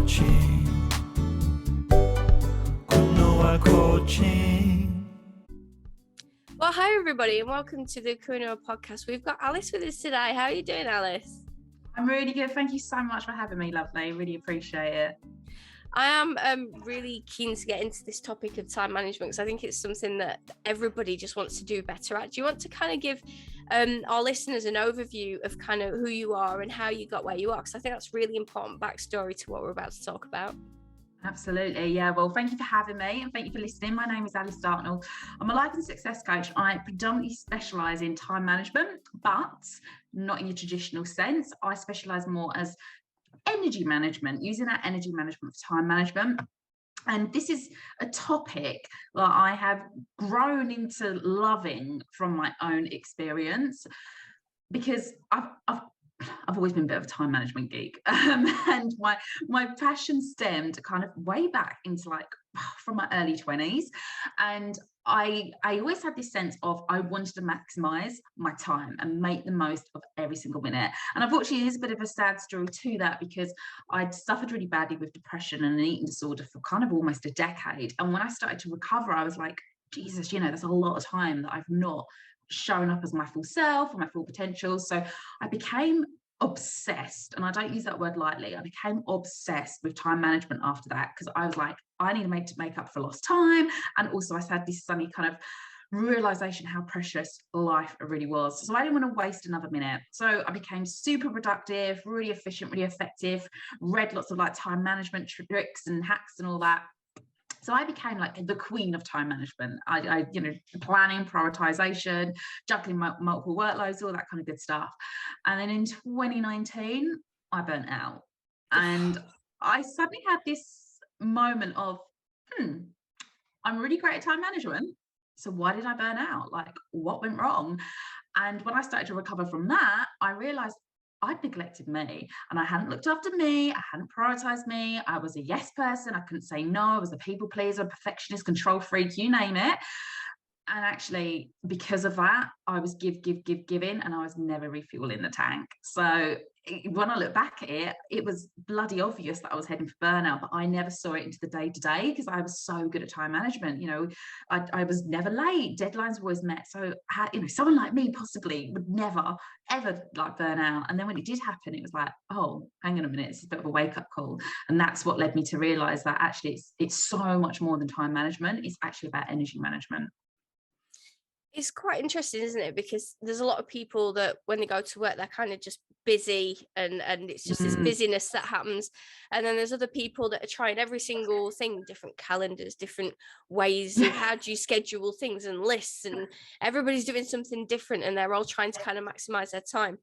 coaching. Coaching. Well, hi everybody, and welcome to the Kuno podcast. We've got Alice with us today. How are you doing, Alice? I'm really good. Thank you so much for having me, lovely. Really appreciate it. I am really keen to get into this topic of time management because I think it's something that everybody just wants to do better at. Do you want to kind of give our listeners an overview of kind of who you are and how you got where you are? Because I think that's really important backstory to what we're about to talk about. Absolutely. Yeah. Well, thank you for having me and thank you for listening. My name is Alice Dartnell. I'm a life and success coach. I predominantly specialise in time management, but not in your traditional sense. I specialise more as energy management, using our energy management for time management. And this is a topic that I have grown into loving from my own experience, because I've always been a bit of a time management geek, and my passion stemmed kind of way back into from my early 20s, and I always had this sense of I wanted to maximize my time and make the most of every single minute. And unfortunately, there's a bit of a sad story to that, because I'd suffered really badly with depression and an eating disorder for kind of almost a decade. And when I started to recover, I was like, Jesus, that's a lot of time that I've not shown up as my full self or my full potential. So I became obsessed, and I don't use that word lightly. I became obsessed with time management after that, because I was like, I need to make up for lost time. And also I had this sunny kind of realization how precious life really was. So I didn't want to waste another minute. So I became super productive, really efficient, really effective, read lots of time management tricks and hacks and all that. So I became the queen of time management. I planning, prioritization, juggling multiple workloads, all that kind of good stuff. And then in 2019, I burnt out. And I suddenly had this moment of, I'm really great at time management. So why did I burn out? What went wrong? And when I started to recover from that, I realized I'd neglected me, and I hadn't looked after me. I hadn't prioritized me. I was a yes person. I couldn't say no. I was a people pleaser, perfectionist, control freak, you name it. And actually, because of that, I was giving, and I was never refueling the tank. So when I look back at it, it was bloody obvious that I was heading for burnout, but I never saw it into the day-to-day because I was so good at time management. I was never late. Deadlines were always met. So, someone like me possibly would never, ever burn out. And then when it did happen, it was like, oh, hang on a minute, it's a bit of a wake-up call. And that's what led me to realize that actually it's so much more than time management. It's actually about energy management. It's quite interesting, isn't it? Because there's a lot of people that when they go to work, they're kind of just busy and it's just this busyness that happens. And then there's other people that are trying every single thing, different calendars, different ways of how do you schedule things and lists, and everybody's doing something different and they're all trying to kind of maximize their time.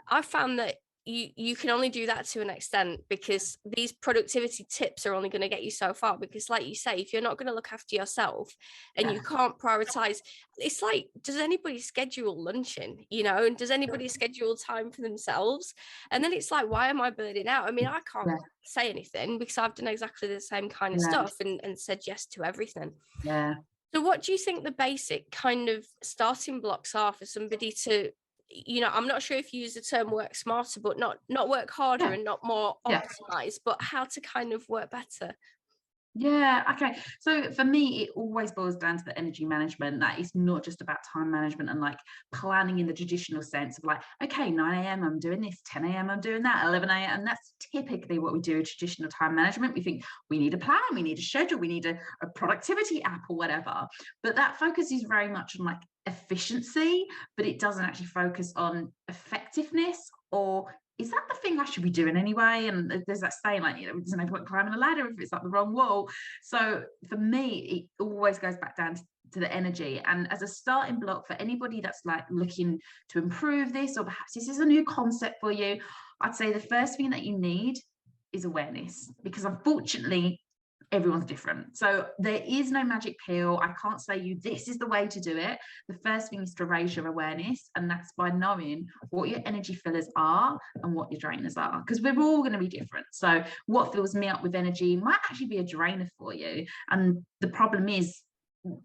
I found that you can only do that to an extent, because these productivity tips are only going to get you so far. Because like you say, if you're not going to look after yourself and you can't prioritize, it's like, does anybody schedule luncheon, and does anybody schedule time for themselves? And then it's like, why am I burning out? I mean, I can't say anything because I've done exactly the same kind of stuff and said yes to everything. So what do you think the basic kind of starting blocks are for somebody to, I'm not sure if you use the term work smarter, but not work harder and not more optimized, but how to kind of work better? Yeah, okay. So for me, it always boils down to the energy management. That is not just about time management and planning in the traditional sense of okay, 9 a.m. I'm doing this, 10 a.m. I'm doing that, 11 a.m. And that's typically what we do in traditional time management. We think we need a plan, we need a schedule, we need a productivity app or whatever. But that focus is very much on efficiency, but it doesn't actually focus on effectiveness, or is that the thing I should be doing anyway? And there's that saying there's no point climbing a ladder if it's up the wrong wall. So for me, it always goes back down to the energy. And as a starting block for anybody that's looking to improve this, or perhaps this is a new concept for you, I'd say the first thing that you need is awareness, because unfortunately, everyone's different. So there is no magic pill. I can't say this is the way to do it. The first thing is to raise your awareness, and that's by knowing what your energy fillers are and what your drainers are, because we're all going to be different. So what fills me up with energy might actually be a drainer for you. And the problem is,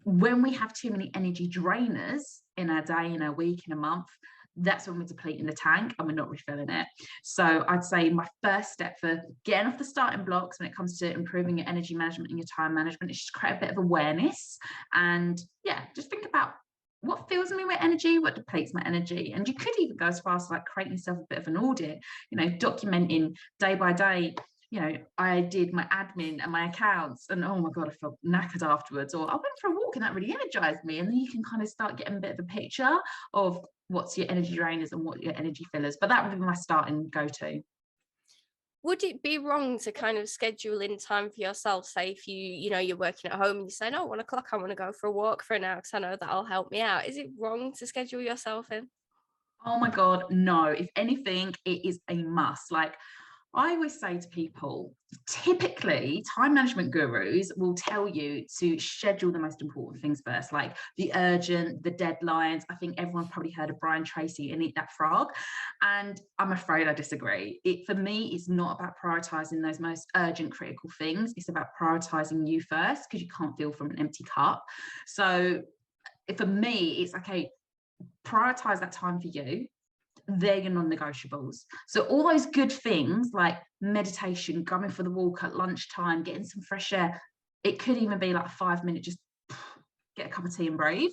when we have too many energy drainers in our day, in our week, in a month, that's when we're depleting the tank and we're not refilling it. So I'd say my first step for getting off the starting blocks when it comes to improving your energy management and your time management is just create a bit of awareness. And yeah, just think about what fills me with energy, what depletes my energy. And you could even go as far as like creating yourself a bit of an audit, documenting day by day. I did my admin and my accounts, and oh my God, I felt knackered afterwards. Or I went for a walk and that really energized me. And then you can kind of start getting a bit of a picture of what's your energy drainers and what your energy fillers. But that would be my starting go-to. Would it be wrong to kind of schedule in time for yourself? Say if you're working at home and you say, no, 1 o'clock, I want to go for a walk for an hour because I know that'll help me out. Is it wrong to schedule yourself in? Oh my God, no. If anything, it is a must. Like, I always say to people, typically time management gurus will tell you to schedule the most important things first, like the urgent, the deadlines. I think everyone's probably heard of Brian Tracy and Eat That Frog. And I'm afraid I disagree. For me, it's not about prioritizing those most urgent, critical things. It's about prioritizing you first, because you can't fill from an empty cup. So for me, it's okay, prioritize that time for you. They're your non-negotiables. So all those good things like meditation, going for the walk at lunchtime, getting some fresh air, it could even be like a 5 minute just get a cup of tea and breathe.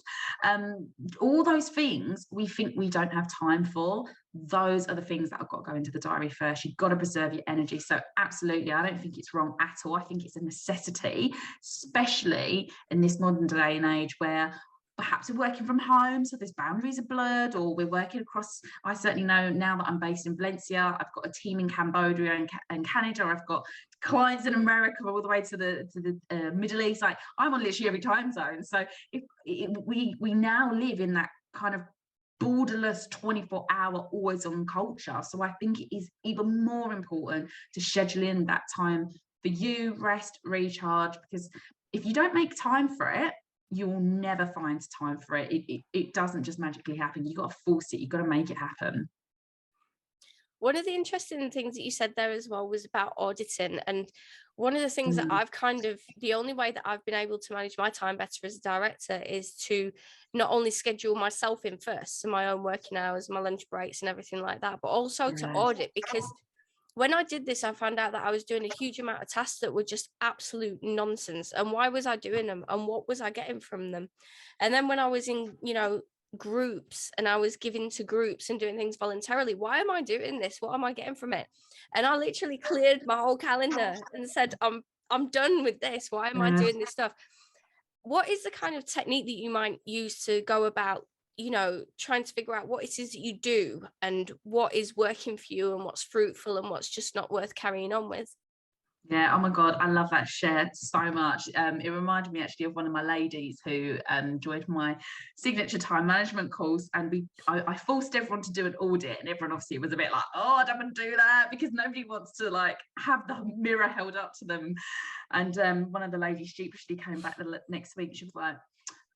All those things we think we don't have time for, those are the things that have got to go into the diary first. You've got to preserve your energy. So absolutely, I don't think it's wrong at all. I think it's a necessity, especially in this modern day and age where perhaps we're working from home, so there's boundaries are blurred, or we're working across. I certainly know now that I'm based in Valencia, I've got a team in Cambodia and Canada. I've got clients in America all the way to the Middle East. Like, I'm on literally every time zone. So we now live in that kind of borderless 24-hour always on culture. So I think it is even more important to schedule in that time for you, rest, recharge, because if you don't make time for it, you'll never find time for it. It doesn't just magically happen. You've got to force it. You've got to make it happen. One of the interesting things that you said there as well was about auditing. And one of the things that the only way that I've been able to manage my time better as a director is to not only schedule myself in first, so my own working hours, my lunch breaks and everything like that, but also to audit, because when I did this, I found out that I was doing a huge amount of tasks that were just absolute nonsense. And why was I doing them? And what was I getting from them? And then when I was in, groups and I was giving to groups and doing things voluntarily, why am I doing this? What am I getting from it? And I literally cleared my whole calendar and said, I'm done with this. Why am I doing this stuff? What is the kind of technique that you might use to go about trying to figure out what it is that you do and what is working for you and what's fruitful and what's just not worth carrying on with? Yeah, oh my God, I love that share so much. It reminded me actually of one of my ladies who joined my signature time management course, and I forced everyone to do an audit, and everyone obviously was a bit like, oh, I don't want to do that, because nobody wants to like have the mirror held up to them. And one of the ladies sheepishly came back the next week. She was like,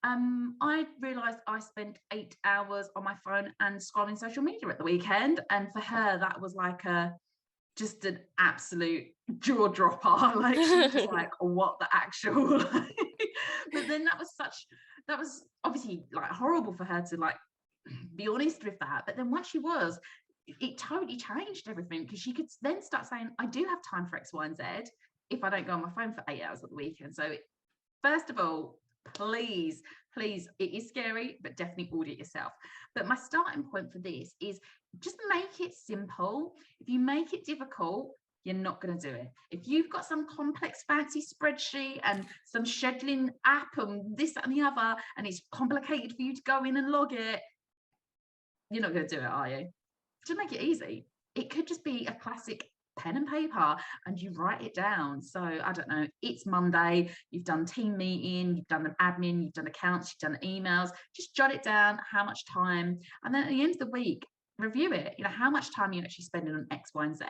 I realised I spent 8 hours on my phone and scrolling social media at the weekend. And for her, that was like just an absolute jaw dropper. Like, she was like, what the actual? But then that was obviously like horrible for her to like be honest with that. But then once she was, it totally changed everything, because she could then start saying, I do have time for X, Y, and Z if I don't go on my phone for 8 hours at the weekend. So first of all, please, it is scary, but definitely audit yourself. But my starting point for this is just make it simple. If you make it difficult, you're not going to do it. If you've got some complex fancy spreadsheet and some scheduling app and this, that, and the other, and it's complicated for you to go in and log it, you're not going to do it, are you? Just make it easy. It could just be a classic pen and paper and you write it down. So I don't know, it's Monday, you've done team meeting, you've done an admin, you've done accounts, you've done emails, just jot it down, how much time, and then at the end of the week review it. How much time are you actually spending on X, Y, and Z?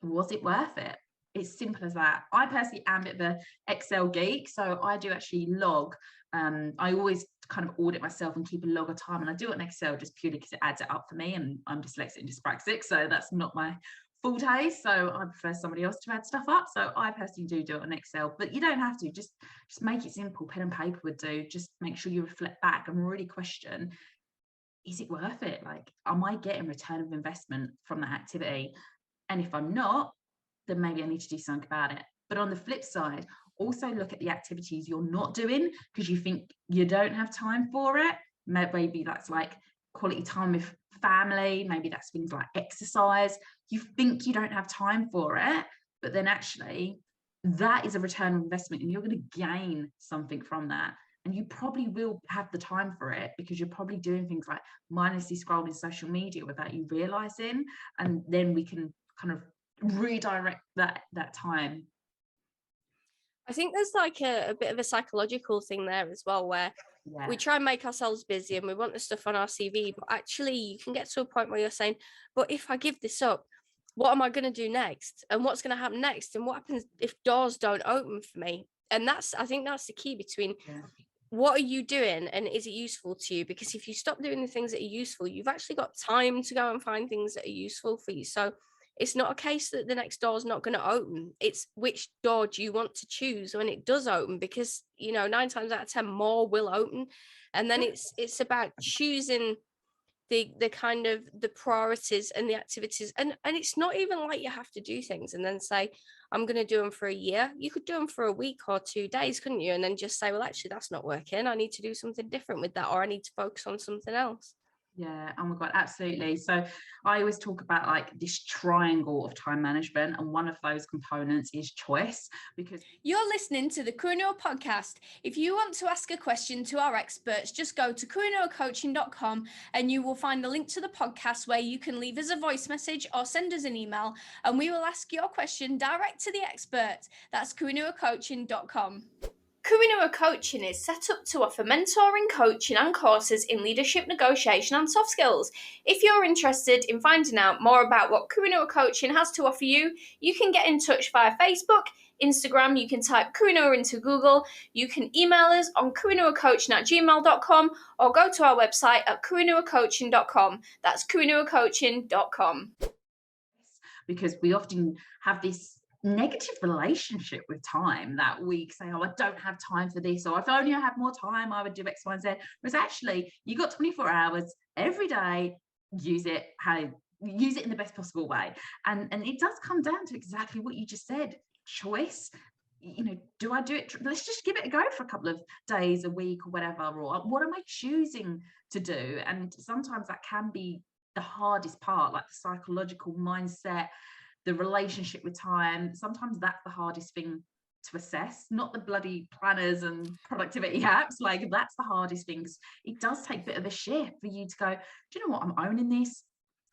Was it worth it? It's simple as that. I personally am a bit of an Excel geek, so I do actually log. I always kind of audit myself and keep a log of time, and I do it in Excel just purely because it adds it up for me, and I'm dyslexic and dyspraxic, so that's not my forte. So I prefer somebody else to add stuff up. So I personally do it on Excel, but you don't have to. Just make it simple. Pen and paper would do. Just make sure you reflect back and really question, is it worth it? Like, am I getting return of investment from that activity? And if I'm not, then maybe I need to do something about it. But on the flip side, also look at the activities you're not doing because you think you don't have time for it. Maybe that's like quality time with family, maybe that's things like exercise. You think you don't have time for it, but then actually that is a return on investment and you're going to gain something from that. And you probably will have the time for it because you're probably doing things like mindlessly scrolling social media without you realizing. And then we can kind of redirect that time. I think there's like a bit of a psychological thing there as well, where we Yeah. try and make ourselves busy and we want the stuff on our CV, but actually you can get to a point where you're saying, but if I give this up, what am I going to do next? And what's going to happen next? And what happens if doors don't open for me? And I think that's the key between Yeah. what are you doing and is it useful to you? Because if you stop doing the things that are useful, you've actually got time to go and find things that are useful for you. So it's not a case that the next door is not going to open. It's which door do you want to choose when it does open? Because 9 times out of 10 more will open, and then it's about choosing the kind of the priorities and the activities, and it's not even like you have to do things and then say I'm going to do them for a year. You could do them for a week or 2 days, couldn't you? And then just say, well, actually that's not working, I need to do something different with that, or I need to focus on something else. Yeah, oh my God, absolutely. So I always talk about like this triangle of time management, and one of those components is choice, because You're listening to the Kuinua podcast. If you want to ask a question to our experts, just go to kuinuacoaching.com and you will find a link to the podcast where you can leave us a voice message or send us an email, and we will ask your question direct to the expert. That's kuinuacoaching.com. Kuinua Coaching is set up to offer mentoring, coaching and courses in leadership, negotiation and soft skills. If you're interested in finding out more about what Kuinua Coaching has to offer you, you can get in touch via Facebook, Instagram. You can type Kuinua into Google. You can email us on kuinuacoaching@gmail.com or go to our website at kuinuacoaching.com. That's kuinuacoaching.com. because we often have this negative relationship with time that we say, oh, I don't have time for this, or if only I had more time I would do X, Y, and Z. Whereas actually you got 24 hours every day, use it in the best possible way. And it does come down to exactly what you just said, choice. Do I do it? Let's just give it a go for a couple of days, a week, or whatever. Or what am I choosing to do? And sometimes that can be the hardest part, like the psychological mindset, the relationship with time. Sometimes that's the hardest thing to assess, not the bloody planners and productivity apps. Like, that's the hardest thing. It does take a bit of a shift for you to go, do you know what? I'm owning this.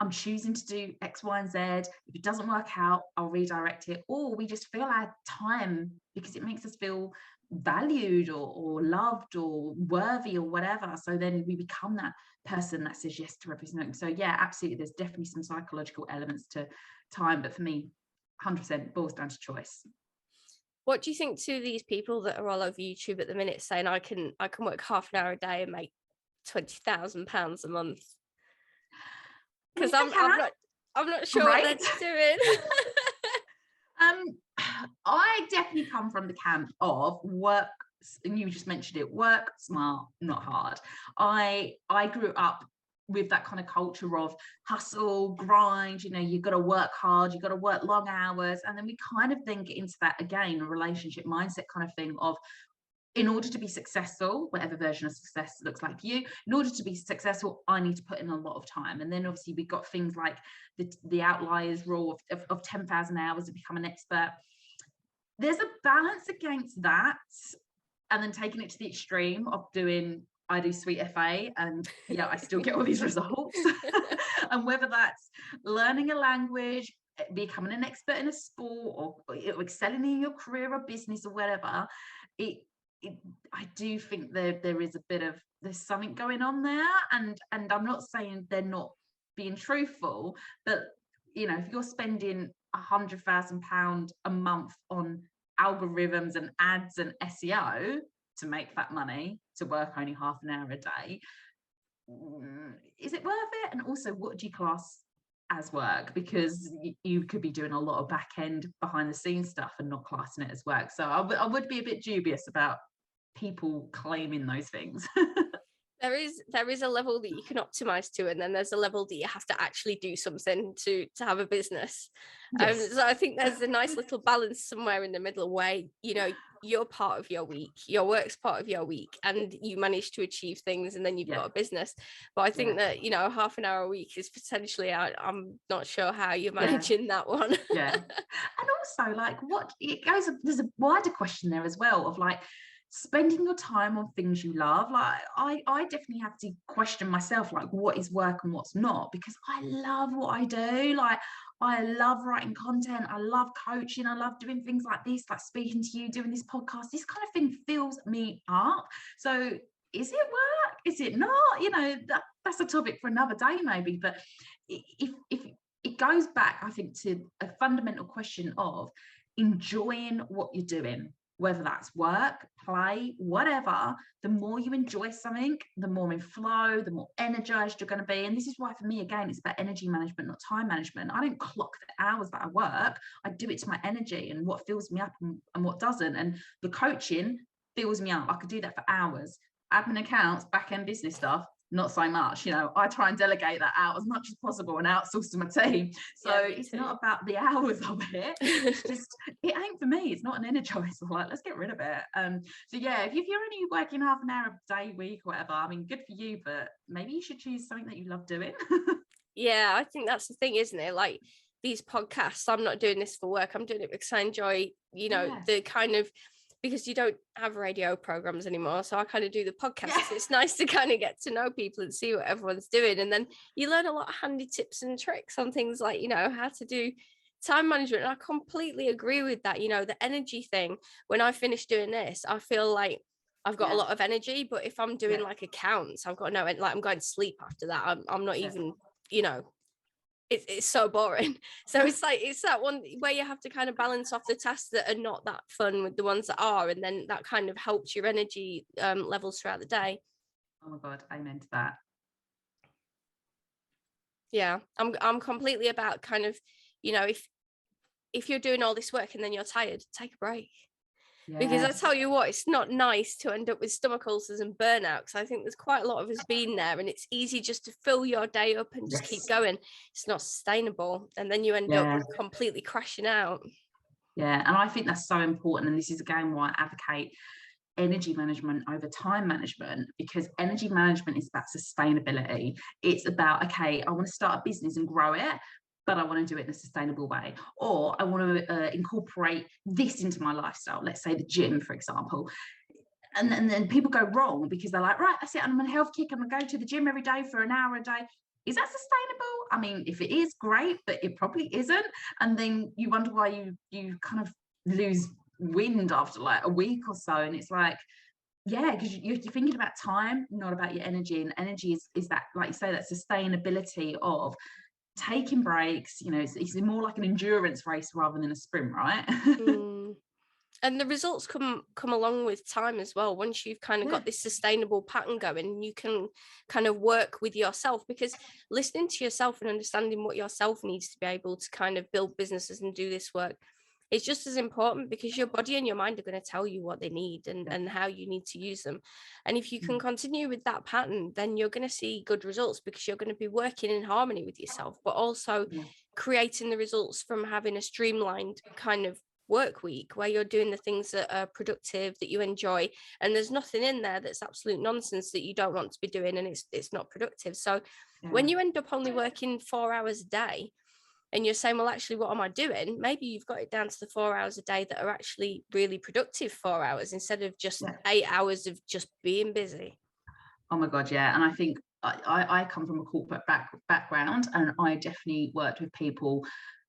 I'm choosing to do X, Y, and Z. If it doesn't work out, I'll redirect it. Or we just feel our time because it makes us feel valued or loved or worthy or whatever. So then we become that person that says yes to everything. So yeah, absolutely. There's definitely some psychological elements to time, but for me, 100% boils down to choice. What do you think to these people that are all over YouTube at the minute saying I can work half an hour a day and make £20,000 a month? Because I'm not sure what Great. they're doing. I definitely come from the camp of work, and you just mentioned it, work smart, not hard. I grew up with that kind of culture of hustle, grind, you've got to work hard, you've got to work long hours. And then we kind of then get into that, again, a relationship mindset kind of thing of, in order to be successful, whatever version of success looks like for you, in order to be successful, I need to put in a lot of time. And then obviously we've got things like the outliers rule of 10,000 hours to become an expert. There's a balance against that, and then taking it to the extreme of I do sweet FA, and yeah, I still get all these results. And whether that's learning a language, becoming an expert in a sport, or excelling in your career or business or whatever, I do think there is a bit of, there's something going on there, and I'm not saying they're not being truthful, but if you're spending £100,000 a month on algorithms and ads and SEO to make that money, to work only half an hour a day, is it worth it? And also, what do you class as work? Because you could be doing a lot of back end behind the scenes stuff and not classing it as work. So I would be a bit dubious about people claiming those things. there is a level that you can optimize to, and then there's a level that you have to actually do something to have a business. Yes. So I think there's a nice little balance somewhere in the middle where, you know, you're part of your week, your work's part of your week, and you manage to achieve things, and then you've Yeah. got a business. But I think Yeah. that, you know, half an hour a week is potentially, I'm not sure how you're Yeah. managing that one. Yeah. And also, like, what it goes, there's a wider question there as well of like spending your time on things you love. Like, I definitely have to question myself, like, what is work and what's not, because I love what I do. Like, I love writing content, I love coaching, I love doing things like this, like speaking to you, doing this podcast. This kind of thing fills me up. So is it work? Is it not? You know, that's a topic for another day maybe. But if it goes back, I think, to a fundamental question of enjoying what you're doing, whether that's work, play, whatever. The more you enjoy something, the more in flow, the more energized you're going to be. And this is why, for me, again, it's about energy management, not time management. I don't clock the hours that I work. I do it to my energy and what fills me up and what doesn't. And the coaching fills me up. I could do that for hours. Admin accounts, back end business stuff, not so much. You know, I try and delegate that out as much as possible and outsource to my team. So Yeah, it's not about the hours of it. It's too. just, it ain't for me. It's not an energizer. Like, let's get rid of it. So yeah, if you're only working half an hour a day, week, whatever, I mean, good for you, but maybe you should choose something that you love doing. Yeah, I think that's the thing, isn't it? Like, these podcasts, I'm not doing this for work. I'm doing it because I enjoy, you know, Yeah. the kind of, because you don't have radio programs anymore. So I kind of do the podcasts. Yeah. It's nice to kind of get to know people and see what everyone's doing. And then you learn a lot of handy tips and tricks on things like, you know, how to do time management. And I completely agree with that. You know, the energy thing, when I finish doing this, I feel like I've got a Yeah. lot of energy. But if I'm doing Yeah. like accounts, I've got no, like, I'm going to sleep after that. I'm not Yeah. even, you know, it's so boring. So it's like, it's that one where you have to kind of balance off the tasks that are not that fun with the ones that are, and then that kind of helps your energy levels throughout the day. Oh my God, amen to that. Yeah, I'm completely about kind of, you know, if you're doing all this work and then you're tired, take a break. Because I Yes. tell you what, it's not nice to end up with stomach ulcers and burnout, because I think there's quite a lot of us been there, and it's easy just to fill your day up and just keep Yes. going. It's not sustainable, and then you end up Yeah. completely crashing out. Yeah. And I think that's so important. And this is again why I advocate energy management over time management, because energy management is about sustainability. It's about, okay, I want to start a business and grow it, but I want to do it in a sustainable way, or I want to incorporate this into my lifestyle, let's say the gym, for example. And then people go wrong because they're like, right, that's it, I'm on a health kick, I'm gonna go to the gym every day for an hour a day. Is that sustainable? I mean, if it is, great, but it probably isn't. And then you wonder why you kind of lose wind after like a week or so. And it's like, yeah, because you're thinking about time, not about your energy. And energy is that, like you say, that sustainability of taking breaks. You know, it's more like an endurance race rather than a sprint, right? Mm. And the results come along with time as well. Once you've kind of Yeah. got this sustainable pattern going, you can kind of work with yourself, because listening to yourself and understanding what yourself needs to be able to kind of build businesses and do this work is just as important, because your body and your mind are going to tell you what they need Yeah. and how you need to use them. And if you can Mm. continue with that pattern, then you're going to see good results, because you're going to be working in harmony with yourself, but also Yeah. creating the results from having a streamlined kind of work week where you're doing the things that are productive, that you enjoy, and there's nothing in there that's absolute nonsense that you don't want to be doing, and it's not productive. So Yeah. when you end up only working 4 hours a day and you're saying, well, actually, what am I doing? Maybe you've got it down to the 4 hours a day that are actually really productive 4 hours, instead of just Yeah. 8 hours of just being busy. Oh my God, yeah. And I think I come from a corporate background, and I definitely worked with people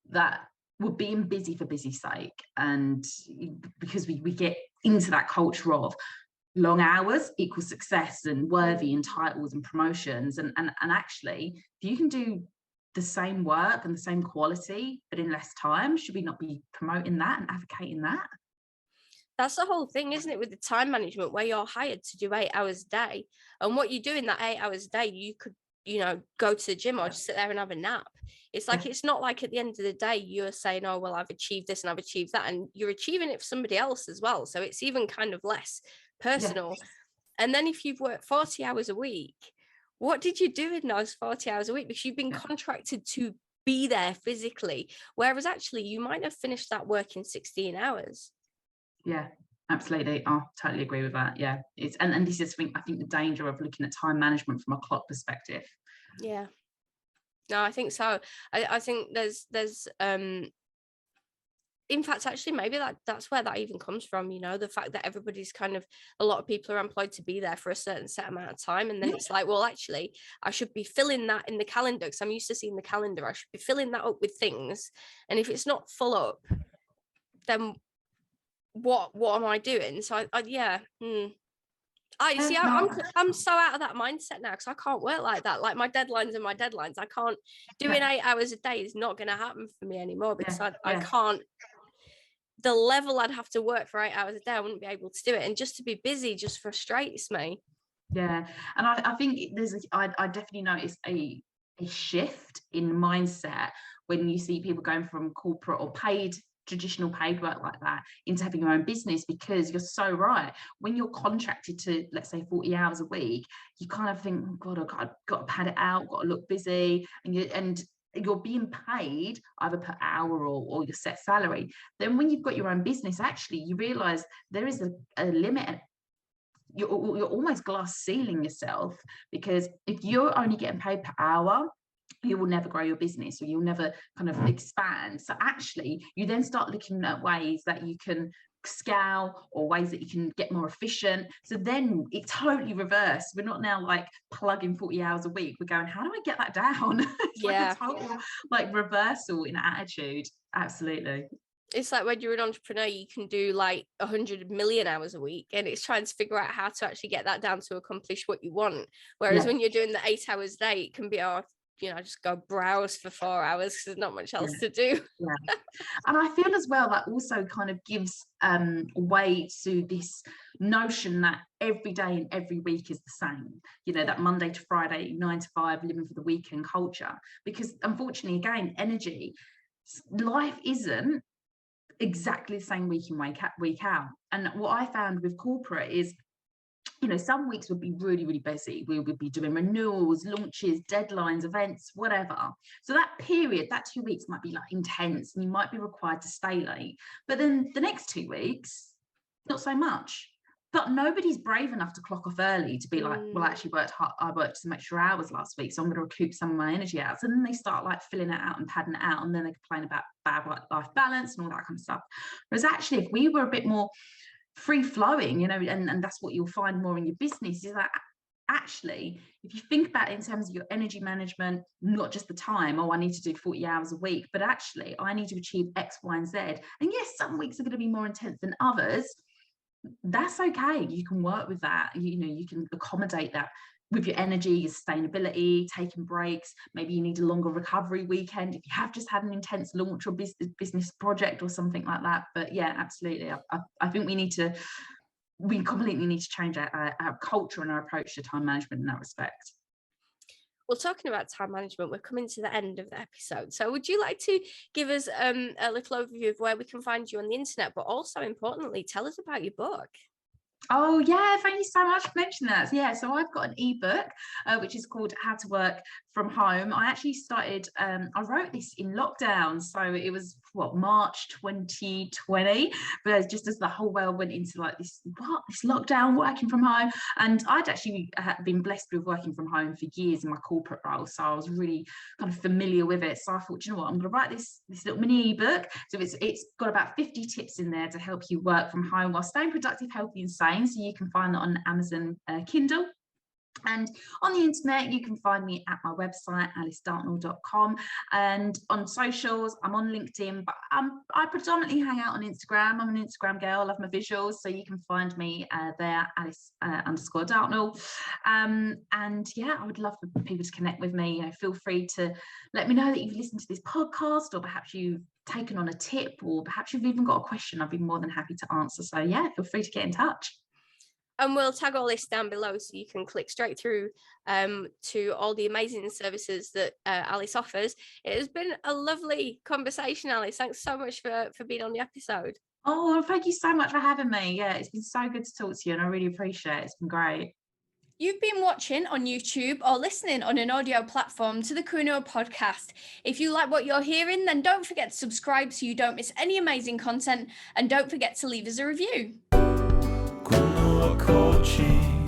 that were being busy for busy's sake. And because we get into that culture of long hours equals success and worthy and titles and promotions. And actually, if you can do the same work and the same quality, but in less time, should we not be promoting that and advocating that? That's the whole thing, isn't it, with the time management, where you're hired to do 8 hours a day, and what you do in that 8 hours a day, you could, you know, go to the gym or just sit there and have a nap. It's like, it's not like at the end of the day you're saying, oh, well, I've achieved this and I've achieved that, and you're achieving it for somebody else as well, so it's even kind of less Yeah. personal. And then if you've worked 40 hours a week, what did you do in those 40 hours a week? Because you've been contracted to be there physically, whereas actually you might have finished that work in 16 hours. Yeah, absolutely. I totally agree with that. Yeah, it's and this is I think the danger of looking at time management from a clock perspective. Yeah. No, I think so. I think there's in fact, actually, maybe that's where that even comes from, you know, the fact that everybody's kind of, a lot of people are employed to be there for a certain set amount of time. And then Yeah. it's like, well, actually, I should be filling that in the calendar because I'm used to seeing the calendar. I should be filling that up with things. And if it's not full up, then what am I doing? So I yeah. I see. I'm so out of that mindset now because I can't work like that. Like my deadlines are my deadlines. I can't doing 8 hours a day is not going to happen for me anymore because I can't. The level I'd have to work for 8 hours a day, I wouldn't be able to do it. And just to be busy just frustrates me. Yeah, and I think I definitely noticed a shift in mindset when you see people going from corporate or traditional paid work like that into having your own business, because you're so right. When you're contracted to, let's say, 40 hours a week, you kind of think, oh God, I've got to pad it out, got to look busy, and you're being paid either per hour or your set salary. Then when you've got your own business, actually you realize there is a limit. You're almost glass ceiling yourself, because if you're only getting paid per hour, you will never grow your business, or you'll never kind of expand. So actually you then start looking at ways that you can scale, or ways that you can get more efficient. So then it's totally reversed. We're not now like plugging 40 hours a week, we're going, how do I get that down? It's like a total like reversal in attitude. Absolutely. It's like when you're an entrepreneur, you can do like 100 million hours a week, and it's trying to figure out how to actually get that down to accomplish what you want. Whereas when you're doing the 8 hours a day, it can be, just go browse for 4 hours because there's not much else to do. Yeah. And I feel as well that also kind of gives way to this notion that every day and every week is the same, that Monday to Friday, 9 to 5, living for the weekend culture. Because unfortunately, again, life isn't exactly the same week in, week out. And what I found with corporate is, some weeks would be really, really busy. We would be doing renewals, launches, deadlines, events, whatever. So that period, that 2 weeks might be like intense, and you might be required to stay late. But then the next 2 weeks, not so much. But nobody's brave enough to clock off early to be like, well, I actually I worked some extra hours last week, so I'm going to recoup some of my energy out. So then they start like filling it out and padding it out, and then they complain about bad work-life balance and all that kind of stuff. Whereas actually, if we were a bit more free flowing, and that's what you'll find more in your business, is that actually, if you think about it in terms of your energy management, not just the time, I need to do 40 hours a week, but actually I need to achieve X, Y, and Z. And yes, some weeks are going to be more intense than others. That's okay. You can work with that. You can accommodate that with your energy, your sustainability, taking breaks. Maybe you need a longer recovery weekend if you have just had an intense launch or business project or something like that. But yeah, absolutely. I think we completely need to change our culture and our approach to time management in that respect. Well, talking about time management, we're coming to the end of the episode. So would you like to give us a little overview of where we can find you on the internet, but also importantly, tell us about your book? Oh yeah, thank you so much for mentioning that. Yeah, so I've got an ebook which is called How to Work from Home. I actually started, I wrote this in lockdown, so it was March 2020, but just as the whole world went into like this lockdown, working from home. And I'd actually been blessed with working from home for years in my corporate role, so I was really kind of familiar with it. So I thought, you know what, I'm going to write this little mini ebook. So it's got about 50 tips in there to help you work from home while staying productive, healthy, and sane. So you can find that on Amazon Kindle. And on the internet, you can find me at my website, alicedartnell.com. And on socials, I'm on LinkedIn, but I predominantly hang out on Instagram. I'm an Instagram girl, love my visuals. So you can find me there, Alice_Dartnell. And yeah, I would love for people to connect with me. Feel free to let me know that you've listened to this podcast, or perhaps you've taken on a tip, or perhaps you've even got a question. I'd be more than happy to answer. So yeah, feel free to get in touch. And we'll tag all this down below so you can click straight through to all the amazing services that Alice offers. It has been a lovely conversation, Alice. Thanks so much for being on the episode. Oh, well, thank you so much for having me. Yeah, it's been so good to talk to you, and I really appreciate it. It's been great. You've been watching on YouTube or listening on an audio platform to the Kuno podcast. If you like what you're hearing, then don't forget to subscribe so you don't miss any amazing content, and don't forget to leave us a review. Kuno coaching.